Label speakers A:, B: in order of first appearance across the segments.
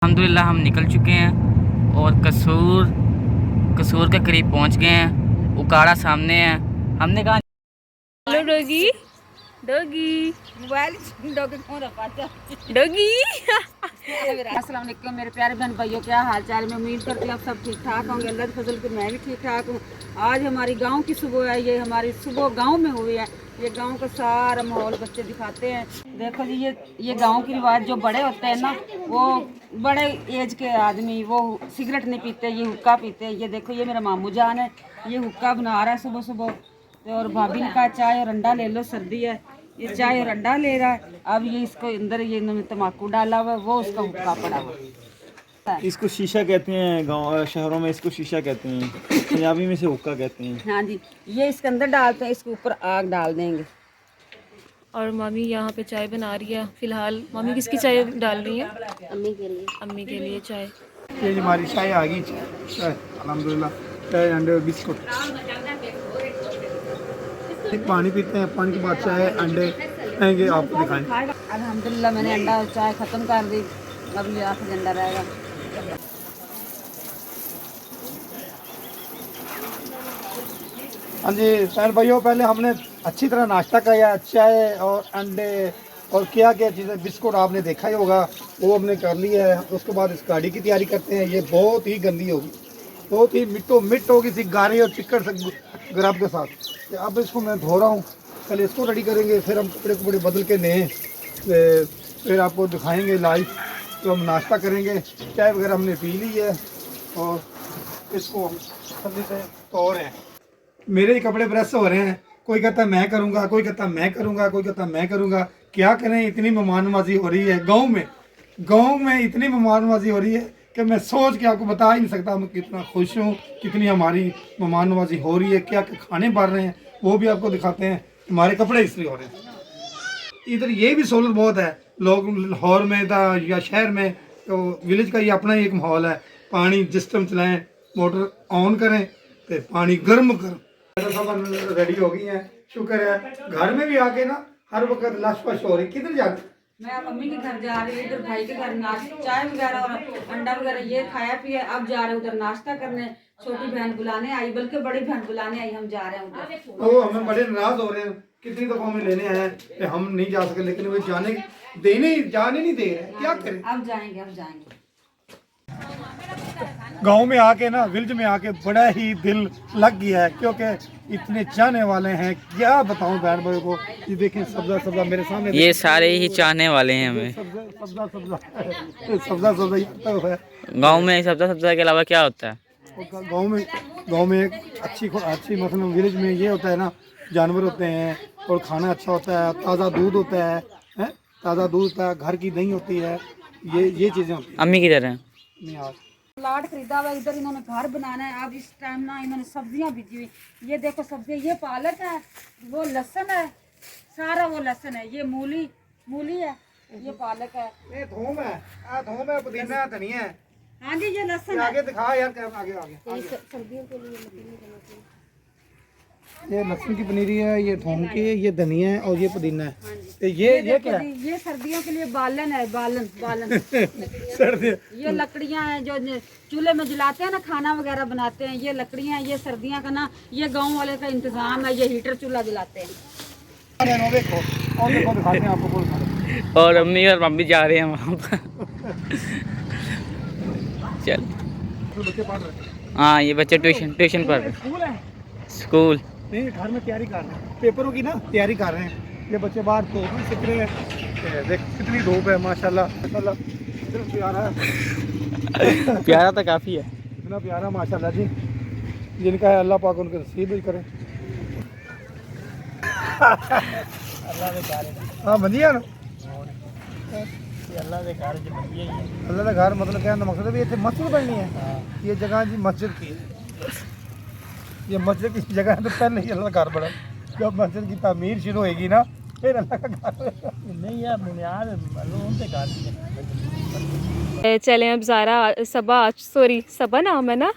A: अल्हम्दुलिल्लाह हम निकल चुके हैं और कसूर के करीब पहुंच गए हैं। उकाड़ा सामने है। हमने कहा
B: hello doggy doggy
C: mobile doggy phone रखा
B: डॉगी।
C: अस्सलाम वालेकुम मेरे प्यारे बहन भाइयों, क्या हाल चाल। मैं उम्मीद करती हूँ आप सब ठीक ठाक होंगे। अल्लाह के फजल से मैं भी ठीक ठाक हूँ। आज हमारी गांव की सुबह है। ये हमारी सुबह गांव में हुई है। ये गांव का सारा माहौल बच्चे दिखाते हैं। देखो जी, ये गांव की रिवाज, जो बड़े होते हैं ना, वो बड़े एज के आदमी वो सिगरेट नहीं पीते, ये हुक्का पीते हैं। ये देखो, ये मेरा मामू जान है, ये हुक्का बना रहा है सुबह सुबह। और भाभी ने कहा चाय और अंडा ले लो, सर्दी है। ये चाय और अंडा ले रहा है। अब ये इसको अंदर ये इन्होंने तम्बाकू डाला हुआ है, वो उसका हुक्का पड़ा हुआ है।
D: इसको शीशा कहते हैं, गांव शहरों में इसको शीशा कहते हैं, पंजाबी में से हुक्का कहते हैं।
C: हाँ जी, ये इसके अंदर डालते हैं, इसके ऊपर आग डाल देंगे।
B: और मम्मी यहाँ पे चाय बना रही है। फिलहाल मम्मी किसकी चाय डाल रही है?
C: अम्मी के लिए।
B: अम्मी के लिए चाय।
D: ये हमारी चाय आ गई, चाय अल्हम्दुलिल्लाह। चाय अंडे और बिस्कुट। पानी पीते हैं, पानी के बाद चाय अंडे आएंगे, आपको दिखाएं।
C: अल्हम्दुलिल्लाह मैंने अंडा और चाय ख़त्म कर दी। अब ये आखिरी अंडा रहेगा।
D: हाँ जी सैन भाइयों, पहले हमने अच्छी तरह नाश्ता किया, चाय और अंडे और क्या क्या चीज़ें, बिस्कुट आपने देखा ही होगा, वो हमने कर लिया है। उसके बाद इस गाड़ी की तैयारी करते हैं। ये बहुत ही गंदी होगी, बहुत ही मिट्ट होगी, सी गारी और चिक्कड़ से ग्रब के साथ। तो अब इसको मैं धो रहा हूँ, पहले इसको रेडी करेंगे, फिर हम कपड़े बदल के नए फिर आपको दिखाएंगे लाइव। तो हम नाश्ता करेंगे, चाय वगैरह हमने पी ली है और इसको हम जल्दी से धो रहे हैं। मेरे ही कपड़े प्रेस हो रहे हैं, कोई कहता है मैं करूँगा, कोई कहता है मैं करूँगा, कोई कहता है मैं करूँगा। क्या करें, इतनी मेहमान नवाजी हो रही है गाँव में इतनी मेहमान नवाजी हो रही है कि मैं सोच के आपको बता ही नहीं सकता मैं कितना खुश हूँ, कितनी हमारी मेहमान नवाजी हो रही है। क्या क्या खाने बढ़ रहे हैं वो भी आपको दिखाते हैं। हमारे कपड़े इसलिए हो रहे हैं। इधर ये भी सहूलत बहुत है, लोग लाहौर में या शहर में, तो विलेज का ये अपना ही एक माहौल है। पानी जिस टाइम चलाएं, मोटर ऑन करें तो पानी गर्म सब रेडी हो गई है। शुक्र है, घर में भी आके ना हर वक्त लशपश हो रही। किधर जाते?
C: मैं अब मम्मी के घर जा रही हूँ, इधर भाई के घर नाश्ता, चाय वगैरह और अंडा वगैरह ये खाया पिया। अब जा रहे हैं उधर नाश्ता करने। छोटी बहन बुलाने आई, बल्कि बड़ी बहन बुलाने आई। हम जा रहे हैं उधर।
D: तो हमें बड़े नाराज हो रहे हैं, कितनी दफा हमें लेने आए हैं कि हम नहीं जा सके, लेकिन वो जाने नहीं दे रहे। क्या करें?
C: अब जाएंगे।
D: गांव में आके ना, विलेज में आके बड़ा ही दिल लग गया है, क्योंकि इतने चाहने वाले हैं, क्या बताऊं बहन भाई को। ये देखें, सब्जा मेरे सामने,
A: ये सारे ही चाहने वाले हैं हमें।
D: सब्जा है।
A: गांव में सब्जा के अलावा क्या होता है?
D: गांव में एक अच्छी मतलब विलेज में ये होता है ना, जानवर होते हैं और खाना अच्छा होता है, ताज़ा दूध होता है, ताज़ा दूध होता है, घर की दही होती है, ये चीज़ें होती हैं।
A: अम्मी किधर है?
C: प्लाट खरीदा हुआ, इधर इन्होंने घर बनाना है। अब इस टाइम ना इन्होंने सब्जियां बीजी हुई। ये देखो सब्जियां, ये पालक है, वो लहसुन है, सारा वो लहसुन है, ये मूली है, ये पालक है,
D: ये थूम है, पुदीना है, धनिया है।
C: हाँ जी, ये लहसुन है।
D: आगे दिखा यार, आगे
C: सर्दियों के लिए
D: ये लहसुन की पनीरी है, ये थूम की, ये धनिया है और ये पुदीना है। तो ये क्या है?
C: ये सर्दियों के लिए बालन है, बालन
D: सर्दी।
C: ये लकड़ियां हैं जो चूल्हे में जलाते हैं ना, खाना वगैरह बनाते हैं। ये लकड़ियां हैं, ये सर्दियां का ना, ये गांव वाले का इंतजाम है। ये हीटर चूल्हा जलाते हैं।
D: देखो दिखाते हैं आपको।
A: और अम्मी और मम्मी जा रहे हैं वहाँ पर। चल,
D: बच्चे पढ़ रहे हैं।
A: हाँ ये बच्चे ट्यूशन पढ़ रहे
D: स्कूल है?
A: स्कूल।
D: नहीं, घर में तैयारी कर रहे हैं, पेपरों की ना तैयारी कर रहे हैं। ये बच्चे बाहर तो सीख रहे हैं। देख कितनी धूप है, माशाल्लाह इतना प्यारा है।
A: प्यारा तो काफ़ी है।
D: इतना प्यारा माशाल्लाह जी, जिनका है अल्लाह पाक उनके नसीब ही करे। हाँ बंदिया ना, अल्लाह का घर मतलब क्या मकसद है, इतने मस्जिद बननी है। ये जगह जी मस्जिद की है, ये मस्जिद की जगह है। तो पहले ही अल्लाह का घर बना, जब मस्जिद की तामीर शुरू होगी ना, फिर अल्लाह का घर नहीं है बुनियाद घर।
B: चलें अब सबा नाम है ना?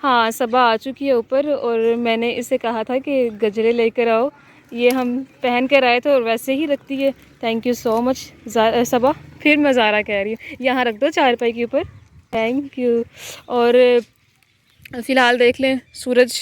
B: हाँ, सबा आ चुकी है ऊपर और मैंने इसे कहा था कि गजरे लेकर आओ। ये हम पहन कर आए थे और वैसे ही रखती है। थैंक यू सो मच सबा। फिर मैं ज़ारा कह रही हूँ, यहाँ रख दो चारपाई के ऊपर। Thank you. और फ़िलहाल देख लें सूरज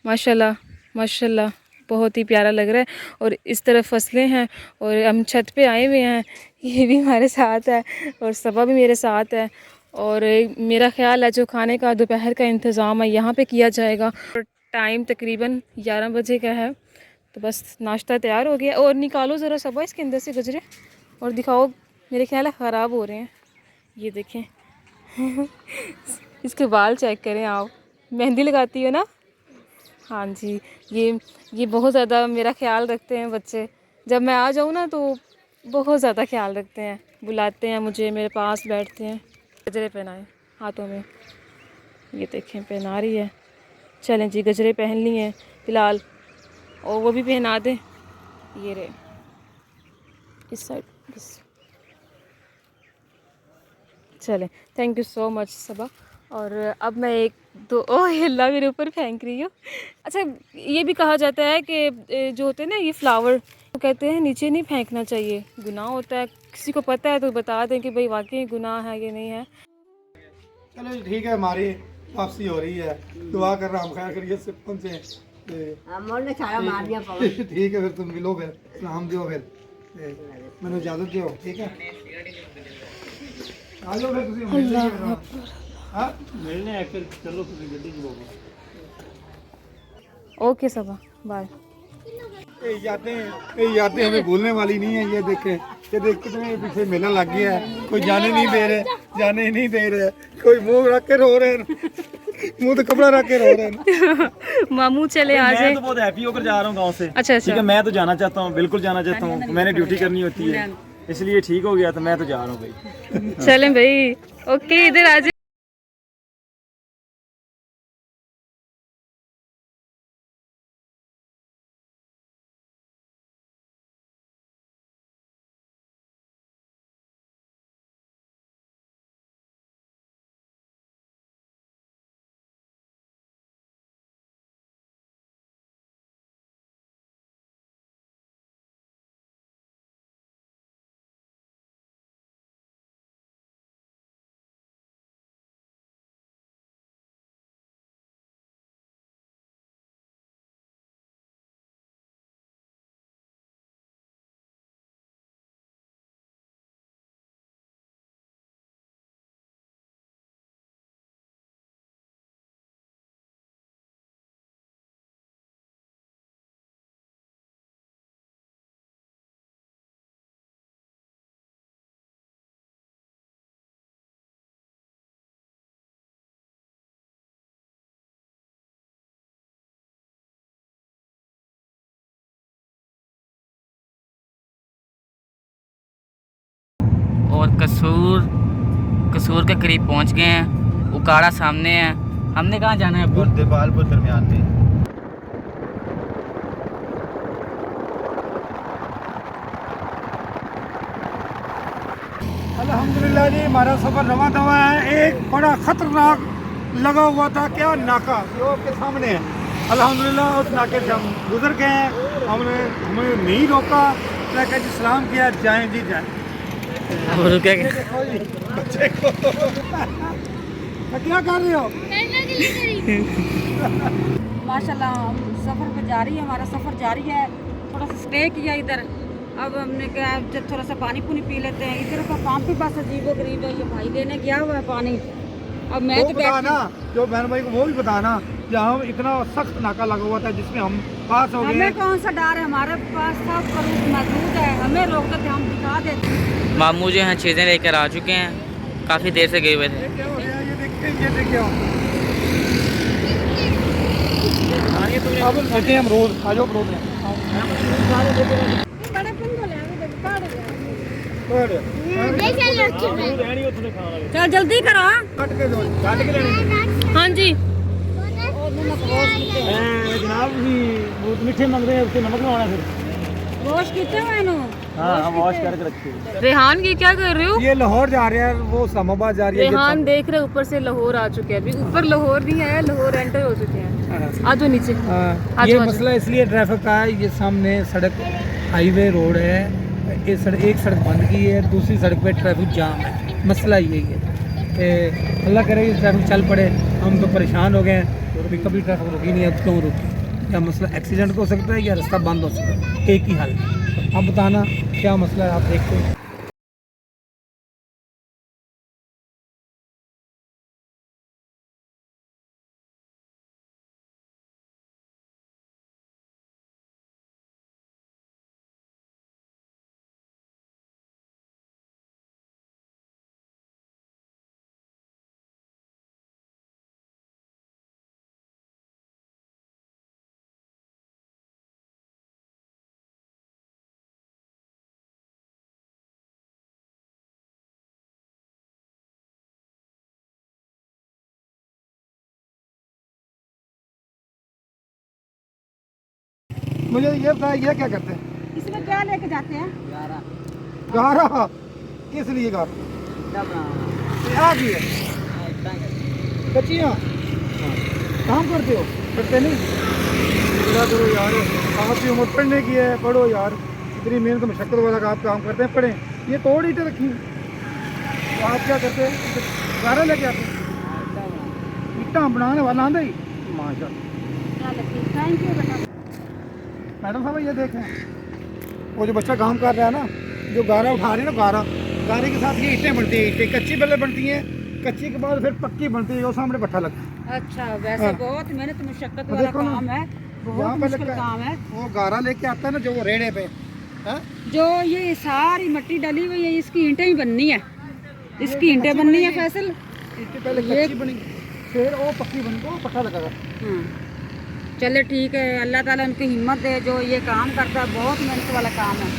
B: माशाल्लाह माशाल्लाह बहुत ही प्यारा लग रहा है। और इस तरफ फसलें हैं और हम छत पे आए हुए हैं, ये भी हमारे साथ है और सबा भी मेरे साथ है। और मेरा ख्याल है जो खाने का दोपहर का इंतज़ाम है यहाँ पे किया जाएगा। और टाइम तकरीबन 11 बजे का है, तो बस नाश्ता तैयार हो गया। और निकालो ज़रा सबा इसके अंदर से गजरे और दिखाओ, मेरे ख्याल है ख़राब हो रहे हैं। ये देखें इसके बाल चेक करें आप, मेहंदी लगाती हो ना? हाँ जी, ये बहुत ज़्यादा मेरा ख्याल रखते हैं बच्चे। जब मैं आ जाऊँ ना तो बहुत ज़्यादा ख्याल रखते हैं, बुलाते हैं मुझे, मेरे पास बैठते हैं। गजरे पहनाए हाथों में, ये देखें पहना रही है। चलें जी, गजरे पहन लिए हैं फ़िलहाल, और वो भी पहना दें। ये रहे इस साइड बस। चलें, थैंक यू सो मच सबा। और अब मैं एक दो अल्लाह मेरे ऊपर फेंक रही हूँ। अच्छा, ये भी कहा जाता है कि जो होते हैं ना ये फ्लावर, तो कहते हैं नीचे नहीं फेंकना चाहिए, गुनाह होता है। किसी को पता है तो बता दें कि भाई वाकई गुनाह है ये नहीं है।
D: चलो जी ठीक है, हमारी वापसी हो रही है। दुआ कर रहा हम खैर खैरियत से पहुँचे। ठीक है, फिर तुम मिलो, फिर सलाम दियो, फिर मैंने इजाज़त दियो। ठीक है, आ जाओ फिर तुम मिलने। हाँ मिलने हैं फिर, चलो फिर गड्डी की
B: ओके सबा, बाय।
D: यादें हमें भूलने वाली नहीं है। ये देखें, ये देख कितने पीछे मेला लग गया है। कोई जाने नहीं दे रहे, जाने नहीं दे रहे। कोई मुंह रख के रो रहे हैं, मुंह तो कपड़ा रख के रो रहे हैं।
B: मामू चले आ जाए।
E: मैं तो बहुत हैप्पी होकर जा रहा हूँ गांव से।
B: अच्छा
E: ठीक है, मैं तो जाना चाहता हूँ, बिल्कुल जाना चाहता हूँ। मैंने ड्यूटी करनी होती है, इसलिए ठीक हो गया, तो मैं तो जा रहा हूँ भाई।
B: चलें भाई, ओके इधर आ जाए।
A: और कसूर के करीब पहुंच गए हैं। उकाड़ा सामने है। हमने कहाँ जाना है अब्दुल?
E: देवालपुर दरमियान में।
D: अल्हम्दुलिल्लाह जी, हमारा सफर रवा दवा है। एक बड़ा खतरनाक लगा हुआ था, क्या नाका जो आपके सामने है। अल्हम्दुलिल्लाह उस नाके से हम गुजर गए हैं। हमें नहीं रोका, मैं कहा जी सलाम किया, जाएं जी जाएं।
A: और क्या
D: बच्चे को क्या कर रहे हो?
C: माशाल्लाह हम सफ़र पे जारी है, हमारा सफ़र जारी है। थोड़ा सा स्टे किया इधर, अब हमने कहा जब थोड़ा सा पानी पुनी पी लेते हैं। इधर का पाँव के पास अजीबो गरीब है, ये भाई देने गया हुआ है पानी। अब मैं तो
D: बताना, जो बहन भाई को वो भी बताना, जहाँ इतना सख्त नाका लगा हुआ था जिसमें हम पास हो गए।
C: हमें कौन सा डर है, हमारे पास सब प्रूफ मौजूद है। हमें रोकते थे, हम दिखा देते।
A: मामू जो हैं चीज़ें लेकर आ चुके हैं, काफ़ी देर से गए हुए थे।
D: ये देखिए अब लेते हैं हम रोज। आ जाओ रोज
C: चल जल्दी करो।
B: हाँ जी,
E: जनाब जी बहुत मीठे मंग रहे हैं, उससे नमक लगाना फिर।
C: गोश्त कितने हुए नु?
E: हाँ हम वॉश करके रखते हैं।
B: रेहान ये क्या कर रहे हो?
D: ये लाहौर जा रहे हैं, वो इस्लामाबाद जा रही है।
B: रेहान देख रहे ऊपर से लाहौर आ चुके हैं, अभी ऊपर लाहौर नहीं आया, लाहौर एंटर हो चुके हैं। आ जाओ नीचे। आ
D: ये
B: जाओ, आ जाओ।
D: मसला इसलिए ट्रैफिक का है, ये सामने सड़क हाईवे रोड है, एक सड़क बंद की है, दूसरी सड़क पे ट्रैफिक जाम है। मसला यही है कि अल्लाह करे कि ट्रैफिक चल पड़े, हम तो परेशान हो गए हैं। तो कभी ट्रैफिक रुकी नहीं है, क्यों रुकी? क्या मसला एक्सीडेंट हो सकता है या रास्ता बंद हो सकता है, एक ही हल है। आप बताना क्या मसला है, आप देखते हैं। मुझे ये बताया, ये क्या करते हैं?
C: इसमें क्या लेके जाते हैं?
D: गारा किस लिए गारा? क्या की है? कच्चियाँ काम करते हो? करते नहीं? पूरा करो यार, आपकी उम्र पढ़ने की है, पढ़ो यार। इतनी मेहनत मशक्कत वाला आप काम करते हैं, पढ़ें। ये तोड़ ईटें रखी हैं। तो आप क्या करते हैं? गारा लेके आते हैं, ईटा बनाने वाला आंदा ही माशा।
C: थैंक यू बेटा।
D: मैडम साहब ये देखें, वो जो बच्चा काम कर रहा है ना, जो गारा उठा रहे हैं ना, गारे के साथ ये ईंटें बनती हैं। ईंटें कच्ची पहले बनती हैं, कच्ची के बाद फिर पक्की बनती है, वो सामने भट्ठा लगता है।
C: अच्छा, वैसे
D: हाँ।
C: बहुत मेहनत मुशक्कत
D: तो
C: वाला
D: देखो ना,
C: काम है,
D: यहाँ
C: बहुत
D: पे
C: मुश्किल
D: लगता
C: काम है।
D: वो गारा लेके आता है ना, जो वो रेड़े पे है,
C: जो ये सारी मिट्टी डली हुई है, इसकी ईंटें ही बननी है, इसकी ईंटें बननी है फैसल।
D: ईंटें पहले कच्ची बनी, फिर वो पक्की बन को भट्ठा लगा।
C: हाँ, चले ठीक है, अल्लाह ताला उनकी हिम्मत दे जो ये काम करता है, बहुत मेहनत वाला काम है।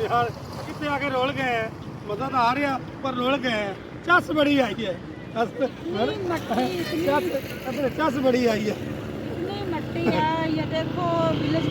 D: यार कितने आगे रोल गए हैं, मजा तो आ रहा पर रोल गए हैं। चस बड़ी आई है, चस बड़ी आई है।
C: इतनी मिट्टी है, ये देखो विलेज